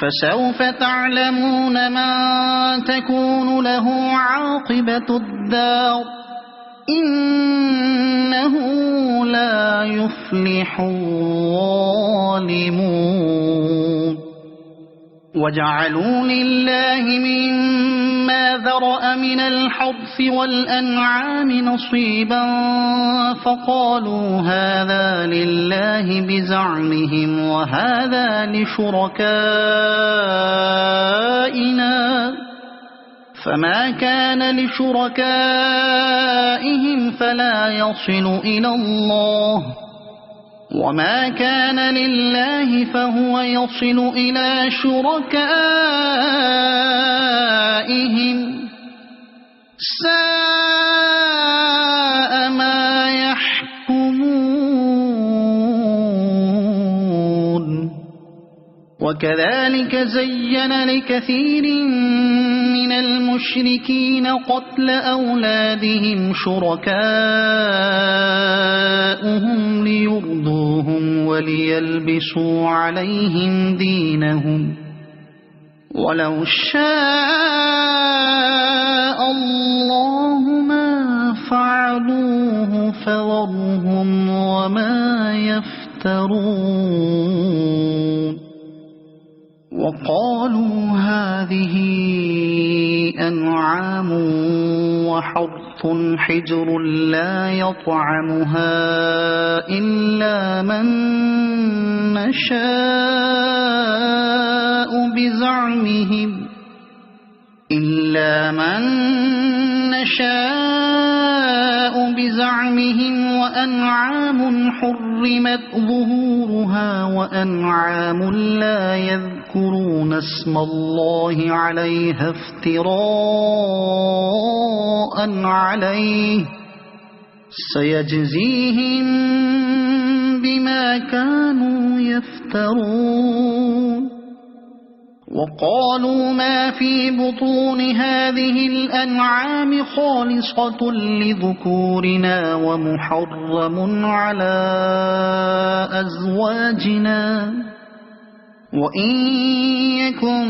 فسوف تعلمون من تكون له عاقبة الدار إنه لا يفلح الظالمون وجعلوا لله مما ذرأ من الحرث والأنعام نصيبا فقالوا هذا لله بزعمهم وهذا لشركائنا فما كان لشركائهم فلا يصل إلى الله وما كان لله فهو يصل إلى شركائهم ساء ما يحكمون وكذلك زين لكثير من المشركين قتل أولادهم شركاؤهم ليرضوهم وليلبسوا عليهم دينهم ولو شاء الله ما فعلوه فذرهم وما يفترون وقالوا هذه أنعام وحرث حجر لا يطعمها إلا من نشاء بزعمهم وأنعام حرمت ظهورها وأنعام لا يذكرون اسم الله عليها افتراء عليه سيجزيهم بما كانوا يفترون وقالوا ما في بطون هذه الأنعام خالصة لذكورنا ومحرم على أزواجنا وإن يكن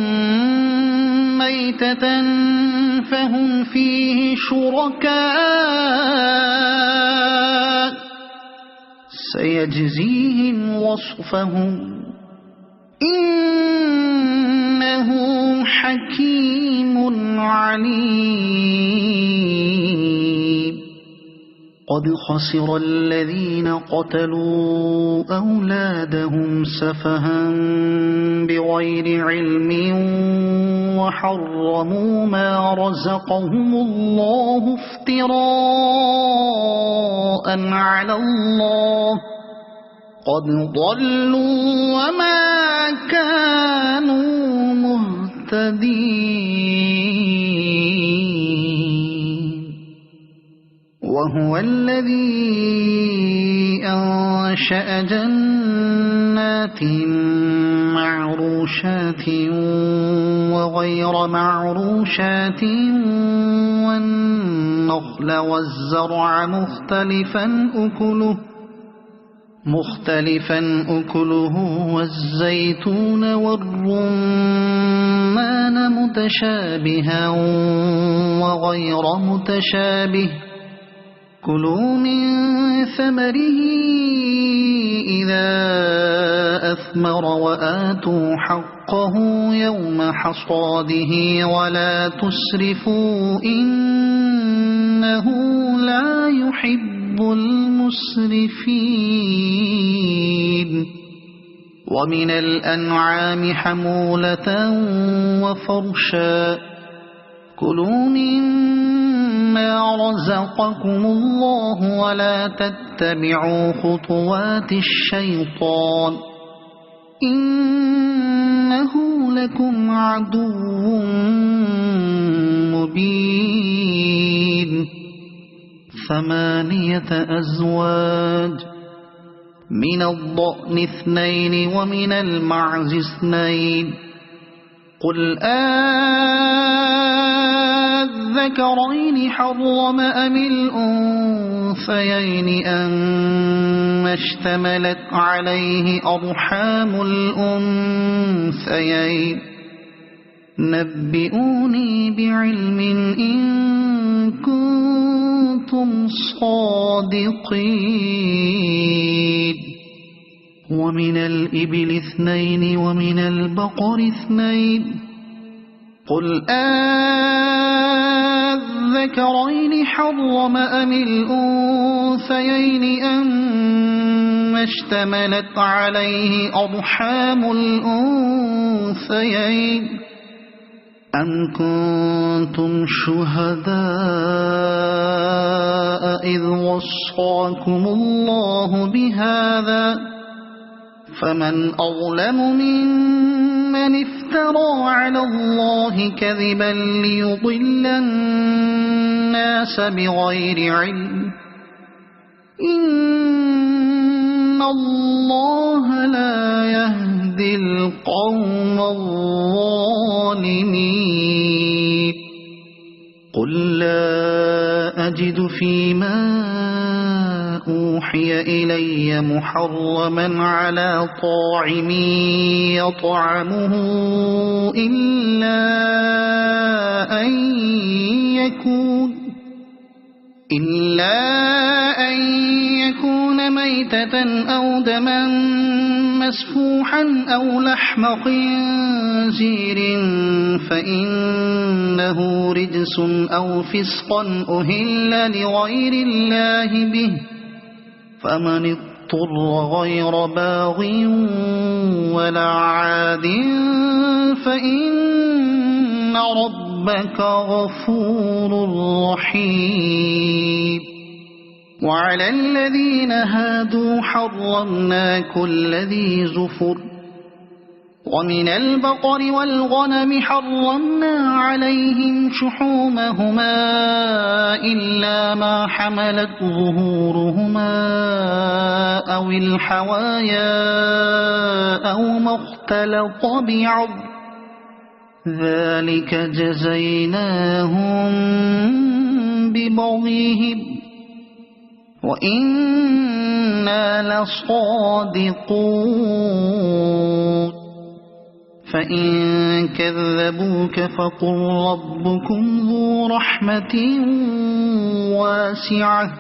ميتة فهم فيه شركاء سيجزيهم وصفهم إنه حكيم عليم قد خسر الذين قتلوا أولادهم سفها بغير علم وحرموا ما رزقهم الله افتراء على الله قد ضلوا وما كانوا مهتدين وهو الذي أنشأ جنات معروشات وغير معروشات والنخل والزرع مختلفا أكله والزيتون والرمان متشابها وغير متشابه كلوا من ثمره إذا أثمر وآتوا حقه يوم حصاده ولا تسرفوا إنه لا يحب المسرفين ومن الأنعام حمولة وفرشا كلوا مما رزقكم الله ولا تتبعوا خطوات الشيطان إنه لكم عدو مبين 8 أزواج من الضأن 2 ومن المعز 2 قل الذكرين حرم أم الأنثيين أما اشتملت عليه أرحام الأنثيين نبئوني بعلم إن كنتم صادقين ومن الإبل 2 ومن البقر 2 قل الذكرين حرم أم الأنثيين أما اشتملت عليه أرحام الأنثيين أم كنتم شهداء إذ وصاكم الله بهذا فمن أظلم ممن افترى على الله كذبا ليضل الناس بغير علم إن الله لا يهدي القوم الظالمين قل لا أجد فيما أوحي إلي محرما على طاعم يطعمه إلا أن يكون ميتة أو دما مسفوحا أو لحم خنزير فإنه رجس أو فسقا أهل لغير الله به فمن اضطر غير باغ ولا عاد فإن ربك غفور رحيم وعلى الذين هادوا حرمنا كل ذي زفر ومن البقر والغنم حرمنا عليهم شحومهما إلا ما حملت ظهورهما أو الحوايا أو ما اختلط بعض ذلك جزيناهم ببغيهم وإنا لصادقون فإن كذبوك فقل ربكم ذو رحمة واسعة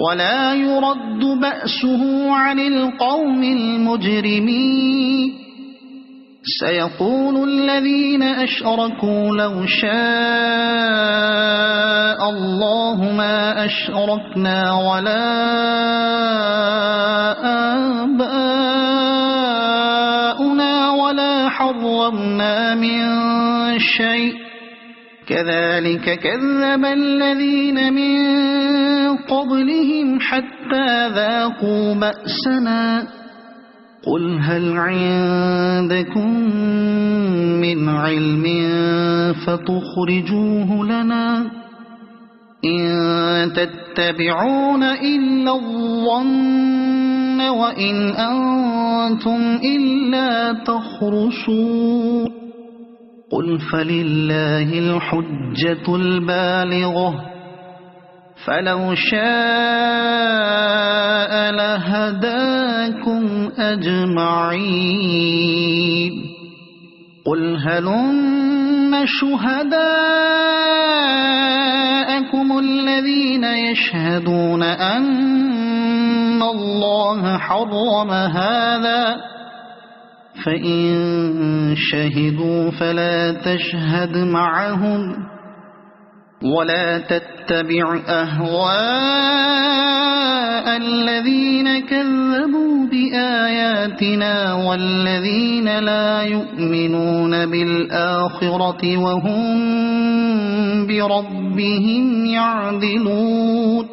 ولا يرد بأسه عن القوم المجرمين سيقول الذين أشركوا لو شاء الله ما أشركنا ولا آباؤنا ولا حرمنا من شيء كذلك كذب الذين من قبلهم حتى ذاقوا بأسنا قل هل عندكم من علم فتخرجوه لنا إن تتبعون إلا الظن وإن أنتم إلا تخرصون قل فلله الحجة البالغة فلو شاء لهداكم أجمعين قل هلم شهداءكم الذين يشهدون أن الله حرم هذا فإن شهدوا فلا تشهد معهم ولا تتبع أهواء الذين كذبوا بآياتنا والذين لا يؤمنون بالآخرة وهم بربهم يعدلون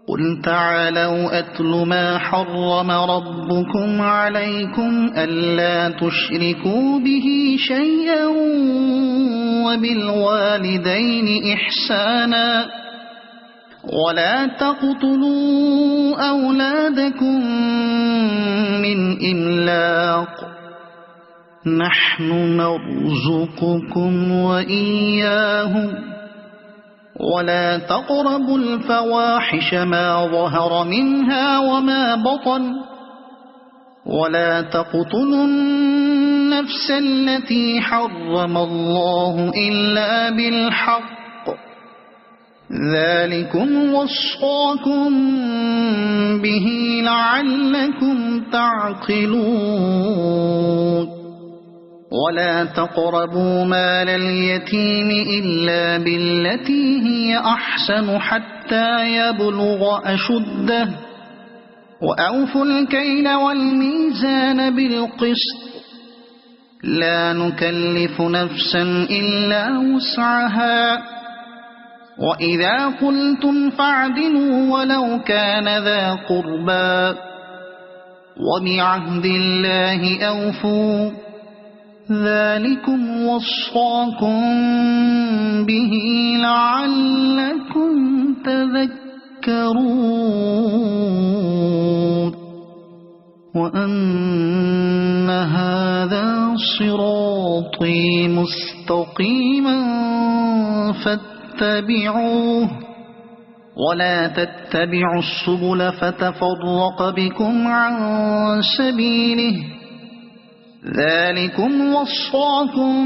قل تعالوا أتل ما حرم ربكم عليكم ألا تشركوا به شيئا وبالوالدين إحسانا ولا تقتلوا أولادكم من إملاق نحن نرزقكم وإياهم ولا تقربوا الفواحش ما ظهر منها وما بطن ولا تقتلوا النفس التي حرم الله إلا بالحق ذلكم وصاكم به لعلكم تعقلون ولا تقربوا مال اليتيم إلا بالتي هي أحسن حتى يبلغ أشده وأوفوا الكيل والميزان بالقسط لا نكلف نفسا إلا وسعها وإذا قلتم فاعدلوا ولو كان ذا قربى وبعهد الله أوفوا ذلكم وصاكم به لعلكم تذكرون وأن هذا صراطي مستقيما فاتبعوه ولا تتبعوا السبل فتفرق بكم عن سبيله ذلكم وصاكم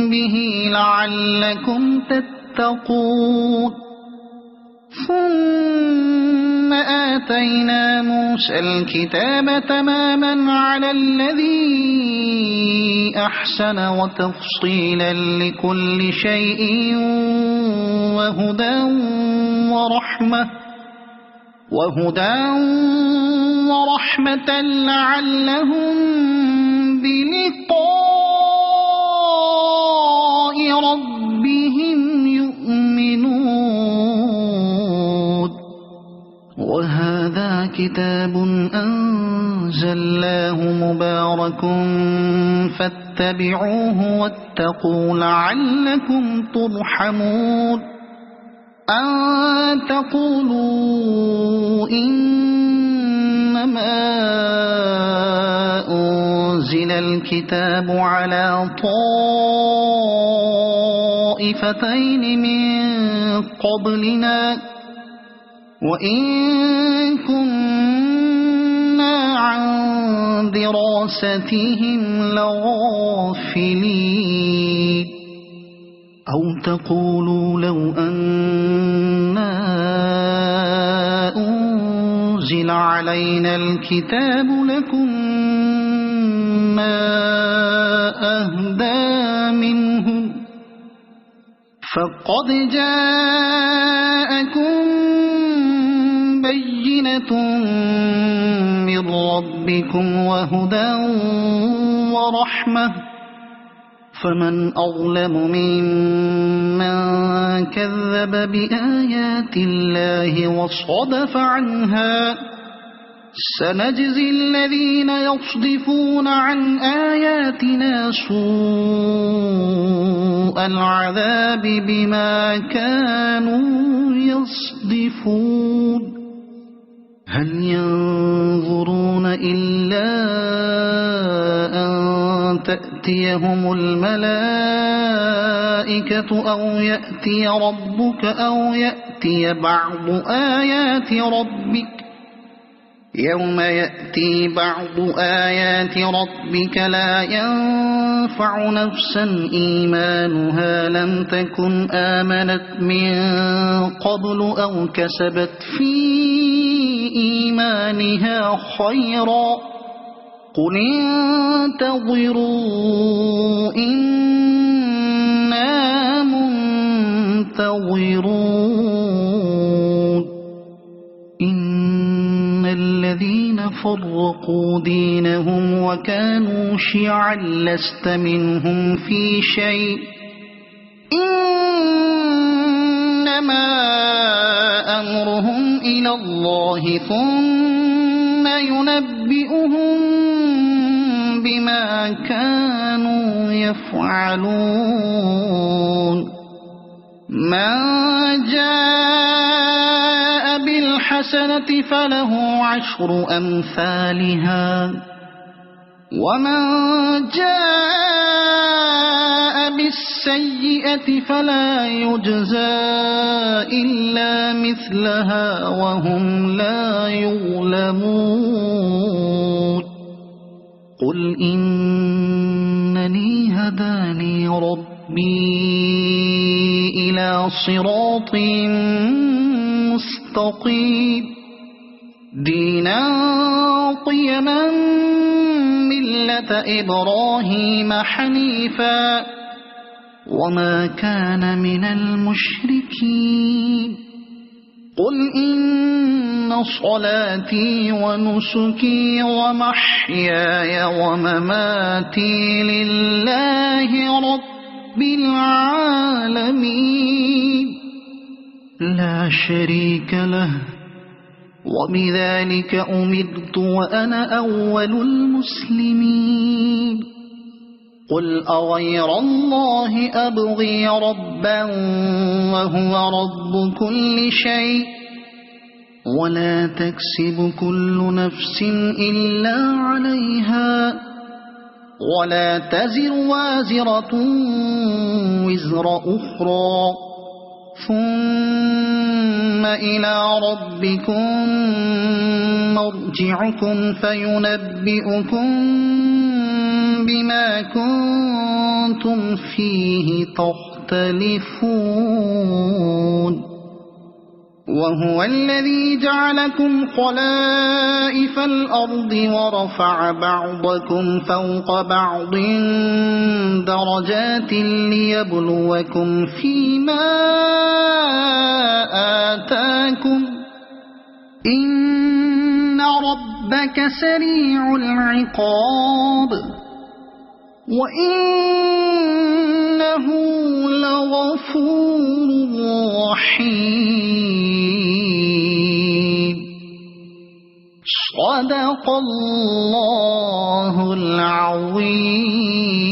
به لعلكم تتقون ثم آتينا موسى الكتاب تماما على الذي أحسن وتفصيلا لكل شيء وهدى ورحمة لعلهم بلقاء ربهم يؤمنون وهذا كتاب أنزلناه مبارك فاتبعوه واتقوا لعلكم ترحمون أن تقولوا إنما أنزل الكتاب على طائفتين من قبلنا وإن كنا عن دراستهم لغافلين أو تقولوا لو أنا أنزل علينا الكتاب لكنا أهدى منهم فقد جاءكم بينة من ربكم وهدى ورحمة فمن أظلم ممن كذب بآيات الله وصدف عنها سنجزي الذين يصدفون عن آياتنا سوء العذاب بما كانوا يصدفون هل ينظرون إلا أن تأتيهم الملائكة أو يأتي ربك أو يأتي بعض آيات ربك يوم يأتي بعض آيات ربك لا ينفع نفسا إيمانها لم تكن آمنت من قبل أو كسبت في إيمانها خيرا قل انتظروا إنا منتظرون ينتظرون إن الذين فرقوا دينهم وكانوا شيعا لست منهم في شيء إنما أمرهم إلى الله ثم ينبئهم بما كانوا يفعلون من جاء بالحسنة فله عشر أمثالها ومن جاء بالسيئة فلا يجزى إلا مثلها وهم لا يظلمون قل إنني هداني ربي إلى صراط مستقيم دينا قيما ملة إبراهيم حنيفا وما كان من المشركين قل إن صلاتي ونسكي ومحياي ومماتي لله رب العالمين لا شريك له وبذلك أمرت وأنا أول المسلمين قل أغير الله أبغي ربا وهو رب كل شيء ولا تكسب كل نفس إلا عليها ولا تزر وازرة وزر أخرى ثم إلى ربكم مرجعكم فينبئكم بما كنتم فيه تختلفون وهو الذي جعلكم خلائف الأرض ورفع بعضكم فوق بعض درجات ليبلوكم فيما آتاكم إن ربك سريع العقاب وإنه لغفور رحيم صدق الله العظيم.